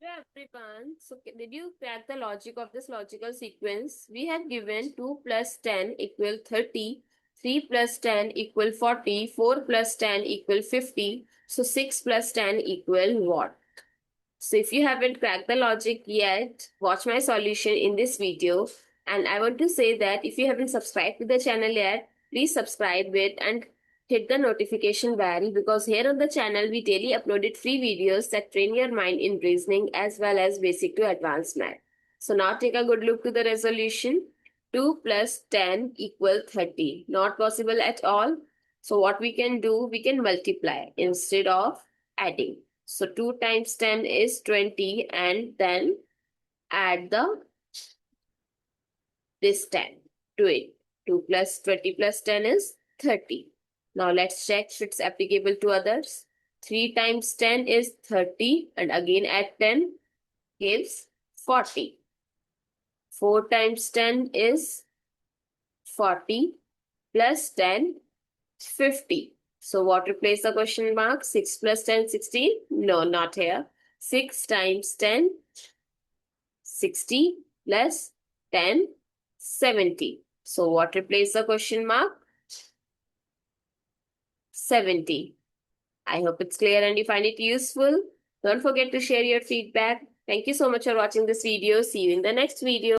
Hello everyone. So did you crack the logic of this logical sequence? We have given 2 plus 10 equal 30, 3 plus 10 equal 40, 4 plus 10 equal 50. So 6 plus 10 equal what? So if you haven't cracked the logic yet, watch my solution in this video. And I want to say that if you haven't subscribed to the channel yet, please subscribe it and hit the notification bell, because here on the channel we daily uploaded free videos that train your mind in reasoning as well as basic to advanced math. So now take a good look to the resolution. 2 plus 10 equal 30. Not possible at all. So what we can do, we can multiply instead of adding. So 2 times 10 is 20, and then add this 10 to it. 2 plus 20 plus 10 is 30. Now let's check if it's applicable to others. 3 times 10 is 30, and again add 10 gives 40. 4 times 10 is 40 plus 10 50. So what replace the question mark? 6 plus 10, 16? No, not here. 6 times 10, 60 plus 10, 70. So what replace the question mark? 70. I hope it's clear and you find it useful. Don't forget to share your feedback. Thank you so much for watching this video. See you in the next video.